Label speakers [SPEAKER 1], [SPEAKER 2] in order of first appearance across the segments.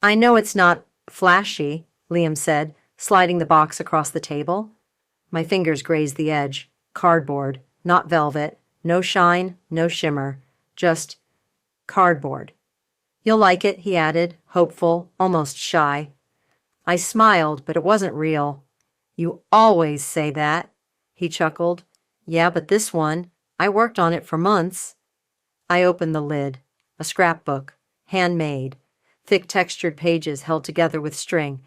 [SPEAKER 1] I know it's not flashy, Liam said, sliding the box across the table. My fingers grazed the edge. Cardboard, not velvet, no shine, no shimmer, just cardboard. You'll like it, he added, hopeful, almost shy. I smiled, but it wasn't real. You always say that, he chuckled. Yeah, but this one, I worked on it for months. I opened the lid. A scrapbook, handmade, thick textured pages held together with string.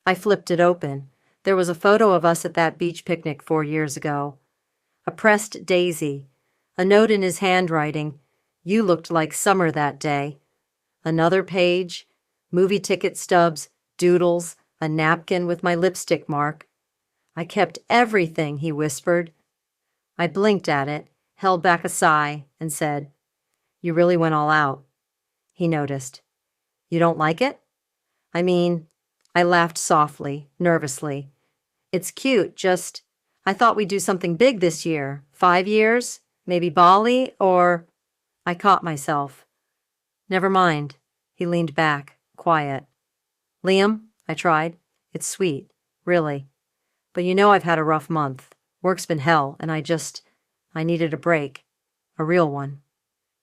[SPEAKER 1] I flipped it open. There was a photo of us at that beach picnic 4 years ago. A pressed daisy, a note in his handwriting. You looked like summer that day. Another page, movie ticket stubs, doodles, a napkin with my lipstick mark. I kept everything, he whispered. I blinked at it, held back a sigh, and said, You really went all out. He noticed. You don't like it? I laughed softly, nervously. It's cute, just, I thought we'd do something big this year. 5 years? Maybe Bali, or... I caught myself. Never mind. He leaned back, quiet. Liam, I tried. It's sweet, really. But you know I've had a rough month. Work's been hell, and I needed a break. A real one.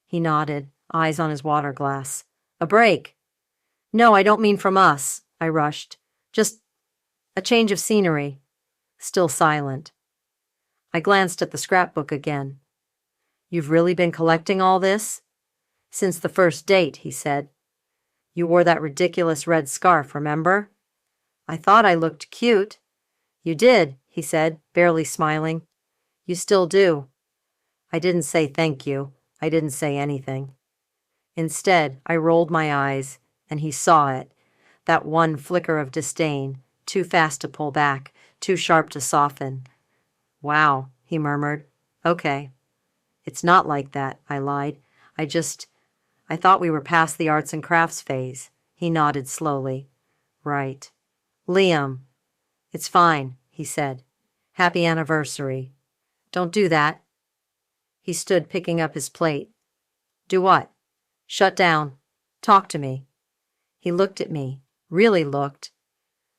[SPEAKER 1] He nodded, eyes on his water glass. A break? No, I don't mean from us, I rushed. Just a change of scenery. Still silent. I glanced at the scrapbook again. You've really been collecting all this? Since the first date, he said. You wore that ridiculous red scarf, remember? I thought I looked cute. You did, he said, barely smiling. You still do. I didn't say thank you. I didn't say anything. Instead, I rolled my eyes, and he saw it, that one flicker of disdain, too fast to pull back, too sharp to soften. Wow, he murmured. Okay. It's not like that, I lied. I thought we were past the arts and crafts phase. He nodded slowly. Right. Liam. It's fine, he said. Happy anniversary. Don't do that. He stood picking up his plate. Do what? Shut down. Talk to me. He looked at me, really looked.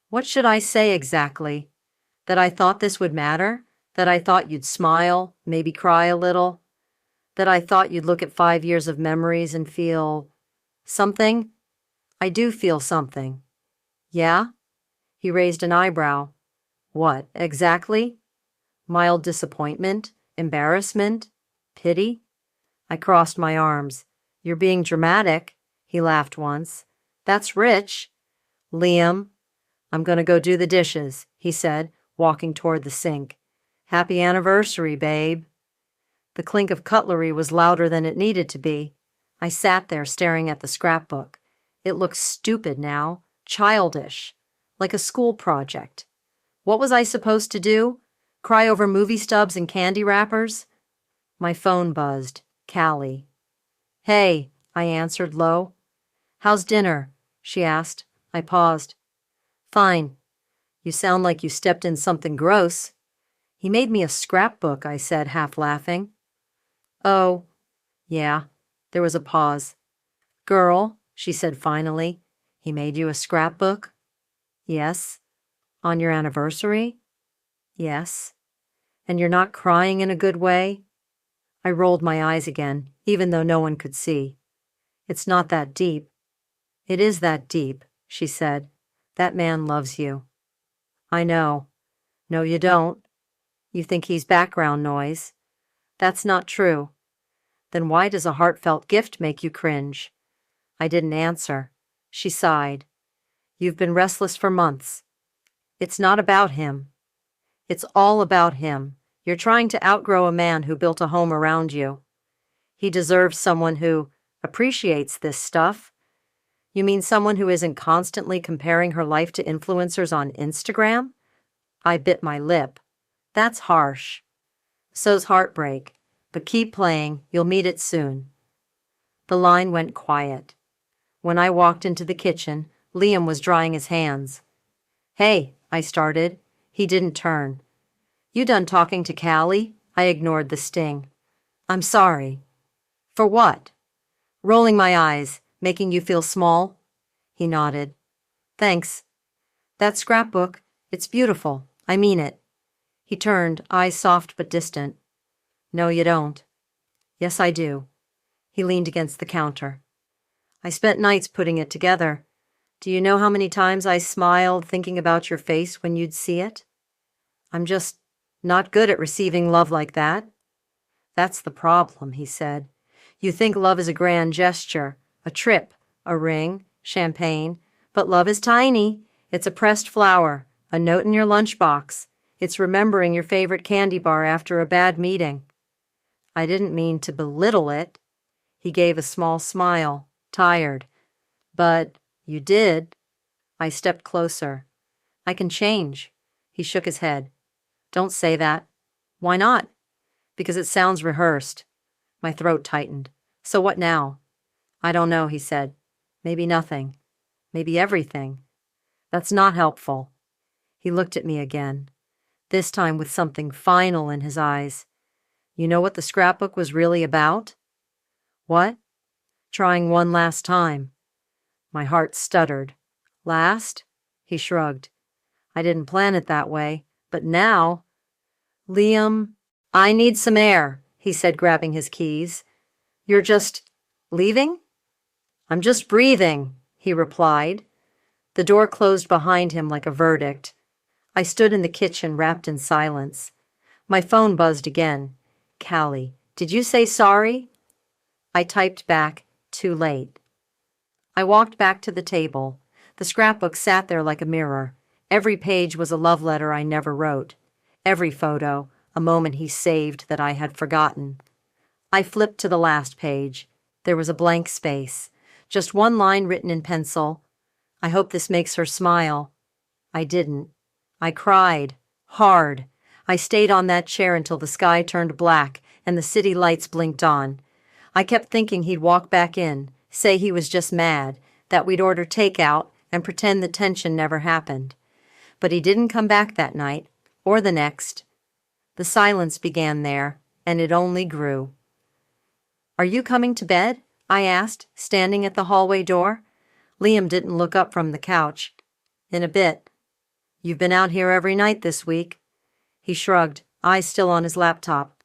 [SPEAKER 1] What should I say exactly? That I thought this would matter? That I thought you'd smile, maybe cry a little? That I thought you'd look at 5 years of memories and feel... something? I do feel something. Yeah? He raised an eyebrow. What, exactly? Mild disappointment? Embarrassment? Pity? I crossed my arms. You're being dramatic, he laughed once. That's rich. Liam, I'm going to go do the dishes, he said, walking toward the sink. Happy anniversary, babe. The clink of cutlery was louder than it needed to be. I sat there staring at the scrapbook. It looked stupid now, childish, like a school project. What was I supposed to do? Cry over movie stubs and candy wrappers? My phone buzzed. Callie. Hey, I answered low. How's dinner? She asked. I paused. Fine. You sound like you stepped in something gross. He made me a scrapbook, I said, half laughing. Oh, yeah. There was a pause. Girl, she said finally, he made you a scrapbook? Yes. On your anniversary? Yes. And you're not crying in a good way? I rolled my eyes again, even though no one could see. It's not that deep. It is that deep, she said. That man loves you. I know. No, you don't. You think he's background noise. That's not true. Then why does a heartfelt gift make you cringe? I didn't answer. She sighed. You've been restless for months. It's not about him. It's all about him. You're trying to outgrow a man who built a home around you. He deserves someone who appreciates this stuff. You mean someone who isn't constantly comparing her life to influencers on Instagram? I bit my lip. That's harsh. So's heartbreak. But keep playing. You'll meet it soon. The line went quiet. When I walked into the kitchen, Liam was drying his hands. Hey, I started. He didn't turn. You done talking to Callie? I ignored the sting. I'm sorry. For what? Rolling my eyes, making you feel small? He nodded. Thanks. That scrapbook, it's beautiful. I mean it. He turned, eyes soft but distant. No, you don't. Yes, I do. He leaned against the counter. I spent nights putting it together. Do you know how many times I smiled thinking about your face when you'd see it? I'm just not good at receiving love like that. That's the problem, he said. You think love is a grand gesture, a trip, a ring, champagne, but love is tiny. It's a pressed flower, a note in your lunchbox. It's remembering your favorite candy bar after a bad meeting. I didn't mean to belittle it. He gave a small smile, tired. But you did. I stepped closer. I can change. He shook his head. Don't say that. Why not? Because it sounds rehearsed. My throat tightened. So what now? I don't know, he said. Maybe nothing. Maybe everything. That's not helpful. He looked at me again, this time with something final in his eyes. You know what the scrapbook was really about? What? Trying one last time. My heart stuttered. Last? He shrugged. I didn't plan it that way, but now... Liam, I need some air, he said, grabbing his keys. You're just leaving? I'm just breathing, he replied. The door closed behind him like a verdict. I stood in the kitchen, wrapped in silence. My phone buzzed again. Callie, did you say sorry? I typed back, too late. I walked back to the table. The scrapbook sat there like a mirror. Every page was a love letter I never wrote. Every photo, a moment he saved that I had forgotten. I flipped to the last page. There was a blank space. Just one line written in pencil. I hope this makes her smile. I didn't. I cried. Hard. I stayed on that chair until the sky turned black and the city lights blinked on. I kept thinking he'd walk back in, say he was just mad, that we'd order takeout and pretend the tension never happened. But he didn't come back that night, or the next. The silence began there, and it only grew. Are you coming to bed? I asked, standing at the hallway door. Liam didn't look up from the couch. In a bit. You've been out here every night this week. He shrugged, eyes still on his laptop.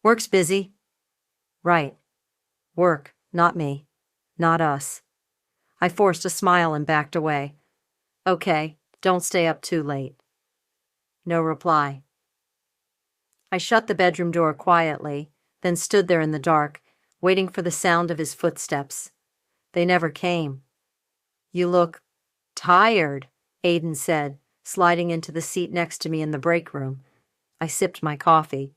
[SPEAKER 1] Work's busy. Right. Work, not me. Not us. I forced a smile and backed away. Okay, don't stay up too late. No reply. I shut the bedroom door quietly, then stood there in the dark, waiting for the sound of his footsteps. They never came. You look tired, Aiden said, sliding into the seat next to me in the break room. I sipped my coffee.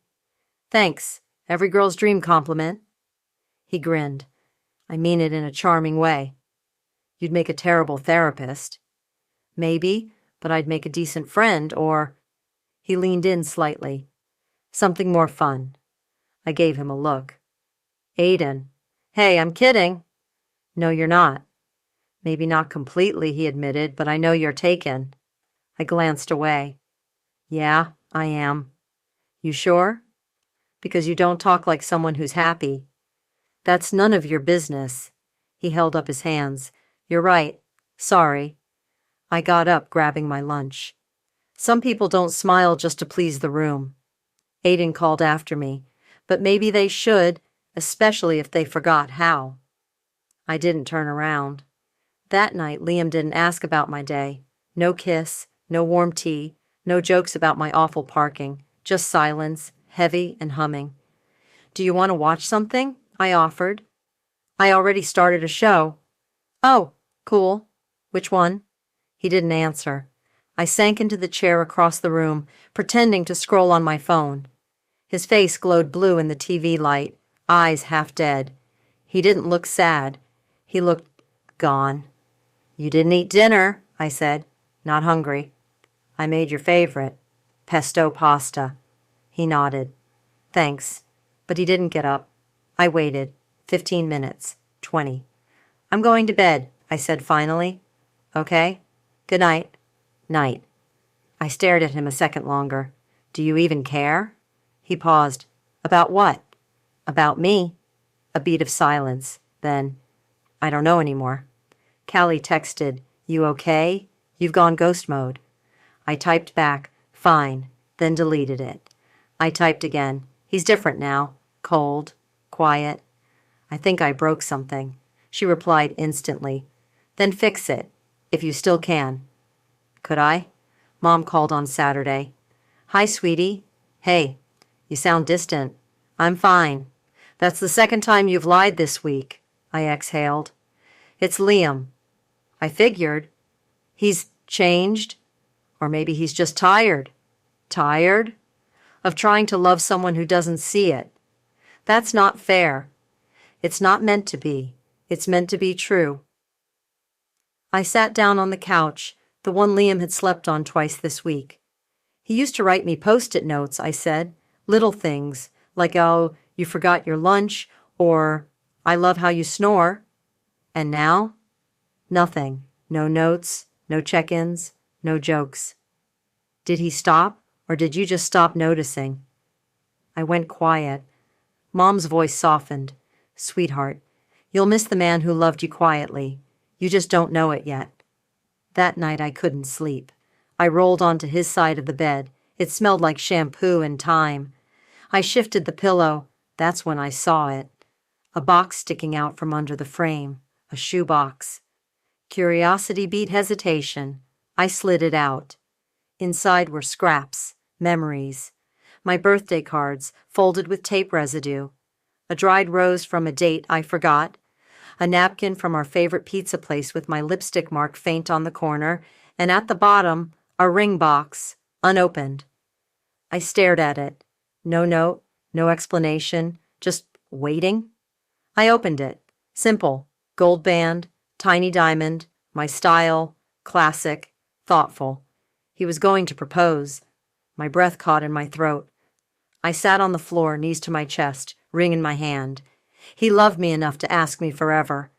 [SPEAKER 1] Thanks. Every girl's dream compliment. He grinned. I mean it in a charming way. You'd make a terrible therapist. Maybe, but I'd make a decent friend, or... He leaned in slightly. Something more fun. I gave him a look. Aiden. Hey, I'm kidding. No, you're not. Maybe not completely, he admitted, but I know you're taken. I glanced away. Yeah, I am. You sure? Because you don't talk like someone who's happy. That's none of your business. He held up his hands. You're right. Sorry. I got up, grabbing my lunch. Some people don't smile just to please the room. Aiden called after me, but maybe they should, especially if they forgot how. I didn't turn around. That night, Liam didn't ask about my day. No kiss, no warm tea, no jokes about my awful parking, just silence, heavy and humming. Do you want to watch something? I offered. I already started a show. Oh, cool. Which one? He didn't answer. I sank into the chair across the room, pretending to scroll on my phone. His face glowed blue in the TV light, eyes half dead. He didn't look sad. He looked gone. You didn't eat dinner, I said. Not hungry. I made your favorite, pesto pasta. He nodded. Thanks. But he didn't get up. I waited. 15 minutes. 20. I'm going to bed, I said finally. Okay. Good night. Night. I stared at him a second longer. Do you even care? He paused. About what? About me. A beat of silence. Then, I don't know anymore. Callie texted, "You okay? You've gone ghost mode." I typed back, "Fine," then deleted it. I typed again, "He's different now. Cold, quiet." "I think I broke something." She replied instantly, "Then fix it, if you still can." Could I? Mom called on Saturday. "Hi, sweetie." "Hey, you sound distant." "I'm fine." "That's the second time you've lied this week." I exhaled. "It's Liam." I figured. He's changed? Or maybe he's just tired. Tired? Of trying to love someone who doesn't see it. That's not fair. It's not meant to be. It's meant to be true. I sat down on the couch, the one Liam had slept on twice this week. "He used to write me post-it notes," I said. "Little things, like, oh, you forgot your lunch," or "I love how you snore." And now? Nothing. No notes, no check-ins, no jokes. Did he stop, or did you just stop noticing? I went quiet. Mom's voice softened. "Sweetheart, you'll miss the man who loved you quietly. You just don't know it yet." That night I couldn't sleep. I rolled onto his side of the bed. It smelled like shampoo and thyme. I shifted the pillow. That's when I saw it. A box sticking out from under the frame. A shoebox. Curiosity beat hesitation. I slid it out. Inside were scraps, memories. My birthday cards, folded with tape residue. A dried rose from a date I forgot. A napkin from our favorite pizza place with my lipstick mark faint on the corner, and at the bottom, a ring box, unopened. I stared at it. No note, no explanation, just waiting. I opened it. Simple. Gold band, tiny diamond, my style, classic, thoughtful. He was going to propose. My breath caught in my throat. I sat on the floor, knees to my chest, ring in my hand. He loved me enough to ask me forever.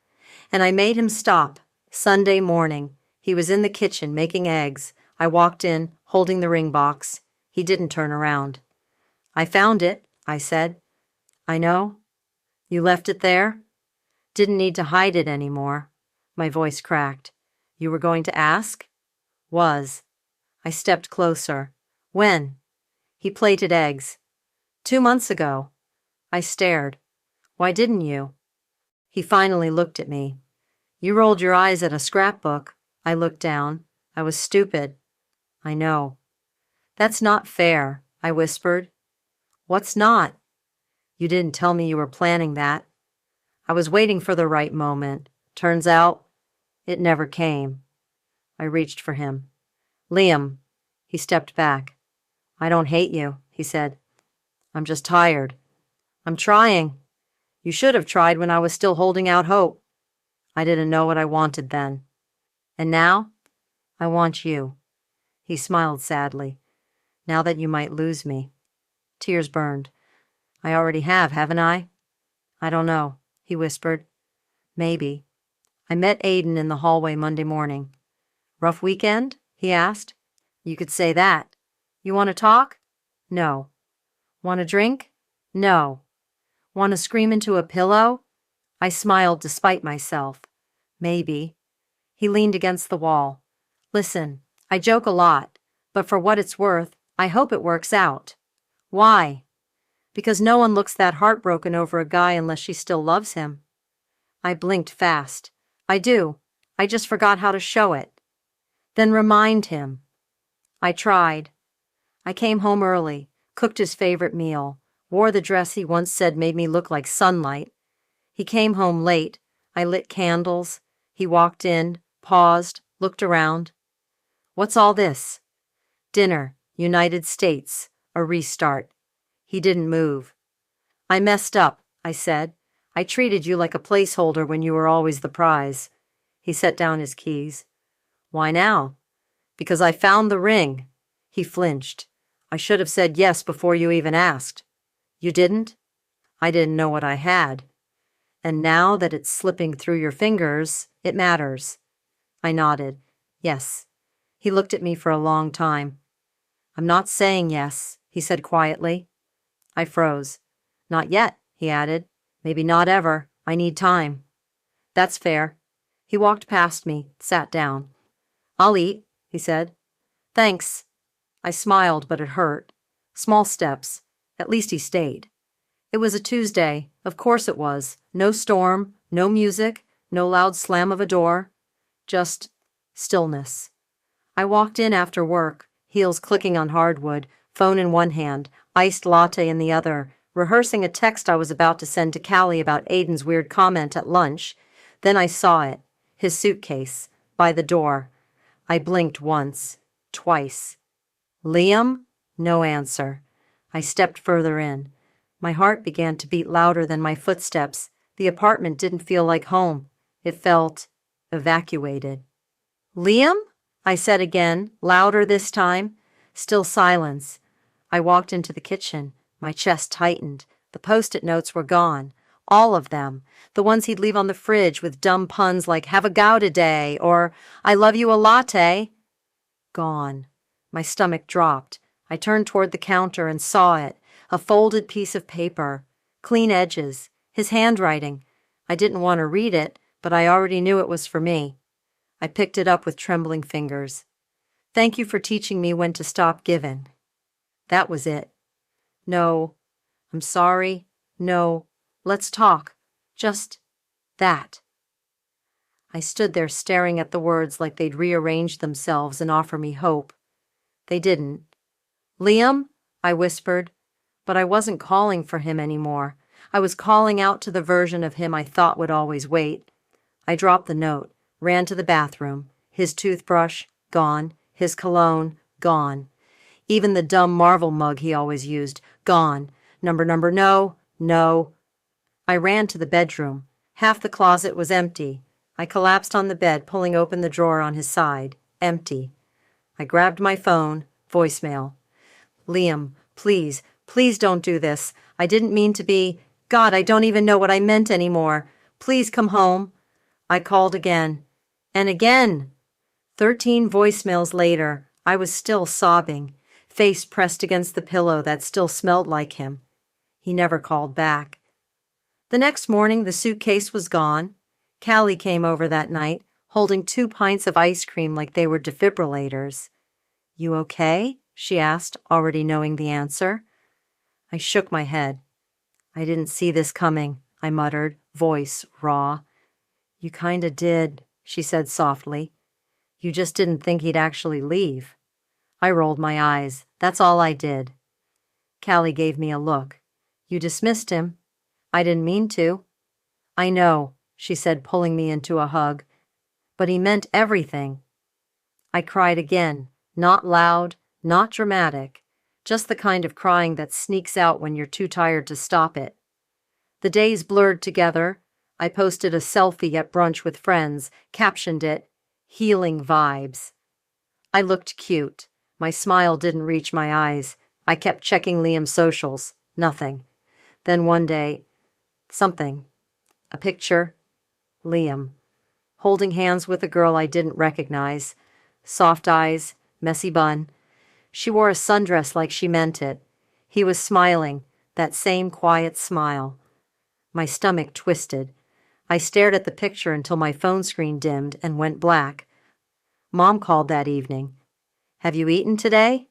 [SPEAKER 1] And I made him stop. Sunday morning. He was in the kitchen making eggs. I walked in, holding the ring box. He didn't turn around. "I found it," I said. "I know." "You left it there?" "Didn't need to hide it anymore." My voice cracked. "You were going to ask?" "Was." I stepped closer. "When?" "He plated eggs." 2 months ago." I stared. "Why didn't you?" He finally looked at me. "You rolled your eyes at a scrapbook." I looked down. "I was stupid." "I know." "That's not fair," I whispered. "What's not?" "You didn't tell me you were planning that." "I was waiting for the right moment. Turns out, it never came." I reached for him. "Liam." He stepped back. "I don't hate you," he said. "I'm just tired." "I'm trying." "You should have tried when I was still holding out hope." "I didn't know what I wanted then." "And now?" "I want you." He smiled sadly. "Now that you might lose me." Tears burned. "I already have, haven't I?" "I don't know," he whispered. "Maybe." I met Aiden in the hallway Monday morning. "Rough weekend?" he asked. "You could say that." "You want to talk?" "No." "Want a drink?" "No." "Want to scream into a pillow?" I smiled despite myself. "Maybe." He leaned against the wall. "Listen, I joke a lot, but for what it's worth, I hope it works out." "Why?" "Because no one looks that heartbroken over a guy unless she still loves him." I blinked fast. "I do. I just forgot how to show it." "Then remind him." I tried. I came home early, cooked his favorite meal, wore the dress he once said made me look like sunlight. He came home late. I lit candles. He walked in, paused, looked around. "What's all this?" "Dinner, United States, a restart." He didn't move. "I messed up," I said. "I treated you like a placeholder when you were always the prize." He set down his keys. "Why now?" "Because I found the ring." He flinched. "I should have said yes before you even asked." "You didn't?" "I didn't know what I had." "And now that it's slipping through your fingers, it matters." I nodded. "Yes." He looked at me for a long time. "I'm not saying yes," he said quietly. I froze. "Not yet," he added. "Maybe not ever. I need time." "That's fair." He walked past me, sat down. "I'll eat," he said. "Thanks." I smiled, but it hurt. Small steps. At least he stayed. It was a Tuesday. Of course it was. No storm, no music, no loud slam of a door. Just stillness. I walked in after work, heels clicking on hardwood, phone in one hand, iced latte in the other, rehearsing a text I was about to send to Callie about Aiden's weird comment at lunch. Then I saw it, his suitcase, by the door. I blinked once, twice. "Liam?" No answer. I stepped further in. My heart began to beat louder than my footsteps. The apartment didn't feel like home. It felt evacuated. "Liam?" I said again, louder this time. Still silence. I walked into the kitchen. My chest tightened. The Post-it notes were gone. All of them. The ones he'd leave on the fridge with dumb puns like "have a Gouda day" or "I love you a latte." Gone. My stomach dropped. I turned toward the counter and saw it. A folded piece of paper. Clean edges. His handwriting. I didn't want to read it, but I already knew it was for me. I picked it up with trembling fingers. "Thank you for teaching me when to stop giving." That was it. "No, I'm sorry. No, let's talk. Just that." I stood there staring at the words like they'd rearrange themselves and offer me hope. They didn't. "Liam?" I whispered, but I wasn't calling for him anymore. I was calling out to the version of him I thought would always wait. I dropped the note, ran to the bathroom. His toothbrush, gone. His cologne, gone. Even the dumb Marvel mug he always used, gone. Number, no, no. I ran to the bedroom. Half the closet was empty. I collapsed on the bed, pulling open the drawer on his side. Empty. I grabbed my phone. Voicemail. "Liam, please, please don't do this. I didn't mean to be. God, I don't even know what I meant anymore. Please come home." I called again. And again. 13 voicemails later, I was still sobbing, face pressed against the pillow that still smelled like him. He never called back. The next morning, the suitcase was gone. Callie came over that night, holding 2 pints of ice cream like they were defibrillators. "You okay?" she asked, already knowing the answer. I shook my head. "I didn't see this coming," I muttered, voice raw. "You kinda did," she said softly. "You just didn't think he'd actually leave." I rolled my eyes. That's all I did. Callie gave me a look. "You dismissed him." "I didn't mean to." "I know," she said, pulling me into a hug. "But he meant everything." I cried again, not loud, not dramatic, just the kind of crying that sneaks out when you're too tired to stop it. The days blurred together. I posted a selfie at brunch with friends, captioned it, "Healing Vibes." I looked cute. My smile didn't reach my eyes. I kept checking Liam's socials. Nothing. Then one day, something. A picture. Liam. Holding hands with a girl I didn't recognize. Soft eyes, messy bun. She wore a sundress like she meant it. He was smiling, that same quiet smile. My stomach twisted. I stared at the picture until my phone screen dimmed and went black. Mom called that evening. "Have you eaten today?"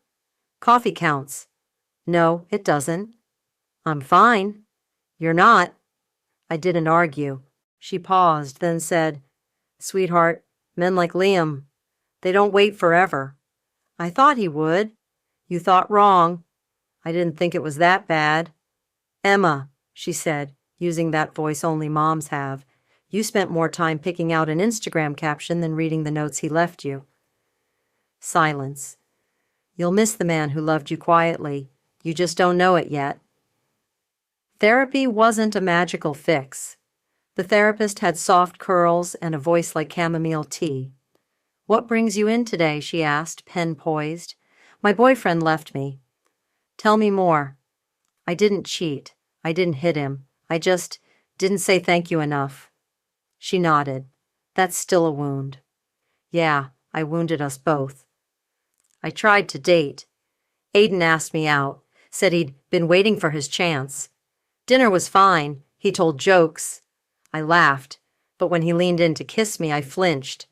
[SPEAKER 1] "Coffee counts." "No, it doesn't." "I'm fine." "You're not." I didn't argue. She paused, then said, "Sweetheart, men like Liam, they don't wait forever." "I thought he would." "You thought wrong. I didn't think it was that bad." "Emma," she said, using that voice only moms have, "you spent more time picking out an Instagram caption than reading the notes he left you." Silence. "You'll miss the man who loved you quietly. You just don't know it yet." Therapy wasn't a magical fix. The therapist had soft curls and a voice like chamomile tea. "What brings you in today?" she asked, pen poised. "My boyfriend left me." "Tell me more." "I didn't cheat. I didn't hit him. I just didn't say thank you enough." She nodded. "That's still a wound." "Yeah, I wounded us both." "I tried to date. Aiden asked me out, said he'd been waiting for his chance. Dinner was fine. He told jokes. I laughed, but when he leaned in to kiss me, I flinched.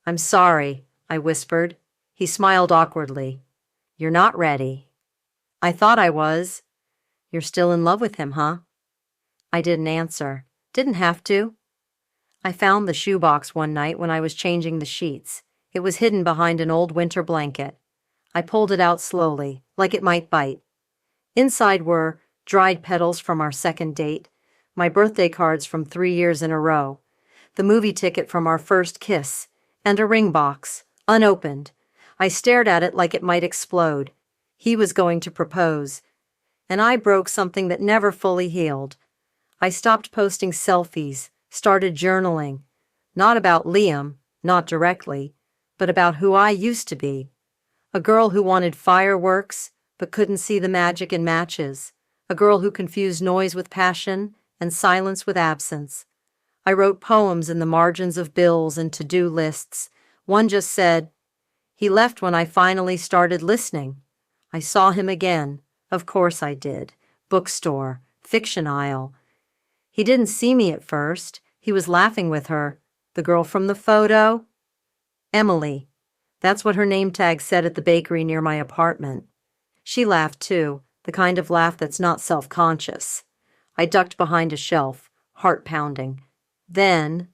[SPEAKER 1] "I'm sorry," I whispered. He smiled awkwardly. "You're not ready." "I thought I was." "You're still in love with him, huh?" I didn't answer. Didn't have to. I found the shoebox one night when I was changing the sheets. It was hidden behind an old winter blanket. I pulled it out slowly, like it might bite. Inside were dried petals from our second date, my birthday cards from 3 years in a row, the movie ticket from our first kiss, and a ring box, unopened. I stared at it like it might explode. He was going to propose, and I broke something that never fully healed. I stopped posting selfies, started journaling, not about Liam, not directly, but about who I used to be. A girl who wanted fireworks, but couldn't see the magic in matches. A girl who confused noise with passion and silence with absence. I wrote poems in the margins of bills and to-do lists. One just said, "He left when I finally started listening." I saw him again. Of course I did. Bookstore, fiction aisle. He didn't see me at first. He was laughing with her. The girl from the photo? Emily. That's what her name tag said at the bakery near my apartment. She laughed too, the kind of laugh that's not self-conscious. I ducked behind a shelf, heart pounding. Then,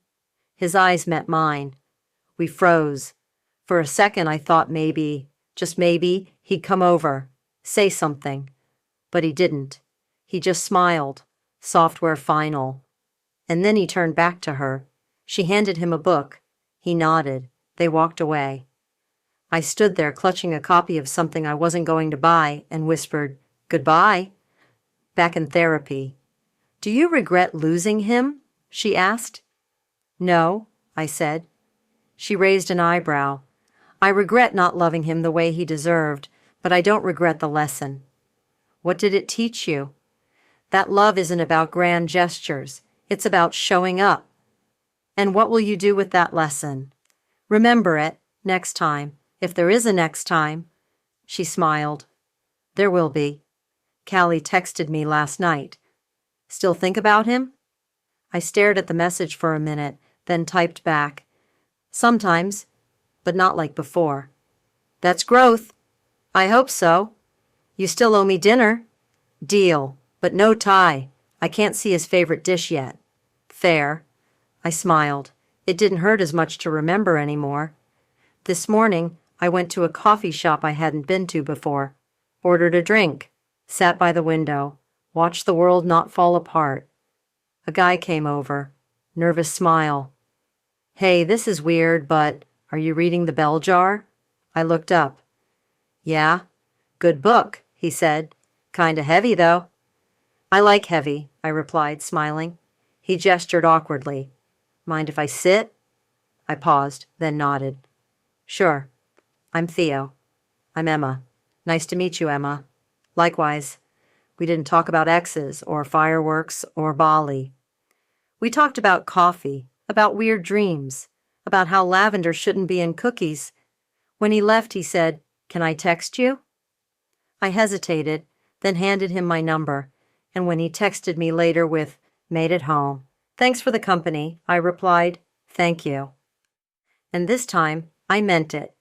[SPEAKER 1] his eyes met mine. We froze. For a second I thought maybe, just maybe, he'd come over, say something. But he didn't. He just smiled, software final. And then he turned back to her. She handed him a book. He nodded. They walked away. I stood there clutching a copy of something I wasn't going to buy and whispered, "Goodbye." Back in therapy. "Do you regret losing him?" she asked. "No," I said. She raised an eyebrow. "I regret not loving him the way he deserved, but I don't regret the lesson." "What did it teach you?" "That love isn't about grand gestures. It's about showing up." "And what will you do with that lesson?" "Remember it, next time, if there is a next time." She smiled. "There will be. Callie texted me last night. Still think about him?" I stared at the message for a minute, then typed back. "Sometimes, but not like before." "That's growth." "I hope so." "You still owe me dinner." "Deal, but no tie. I can't see his favorite dish yet." "Fair." I smiled. It didn't hurt as much to remember anymore. This morning, I went to a coffee shop I hadn't been to before. Ordered a drink. Sat by the window. Watched the world not fall apart. A guy came over. Nervous smile. "Hey, this is weird, but are you reading The Bell Jar?" I looked up. "Yeah." "Good book," he said. "Kinda heavy, though." "I like heavy," I replied, smiling. He gestured awkwardly. "Mind if I sit?" I paused, then nodded. "Sure. I'm Theo." "I'm Emma. Nice to meet you, Emma." "Likewise." We didn't talk about exes, or fireworks, or Bali. We talked about coffee, about weird dreams, about how lavender shouldn't be in cookies. When he left, he said, "Can I text you?" I hesitated, then handed him my number, and when he texted me later with, "Made it home. Thanks for the company," I replied, "Thank you." And this time, I meant it.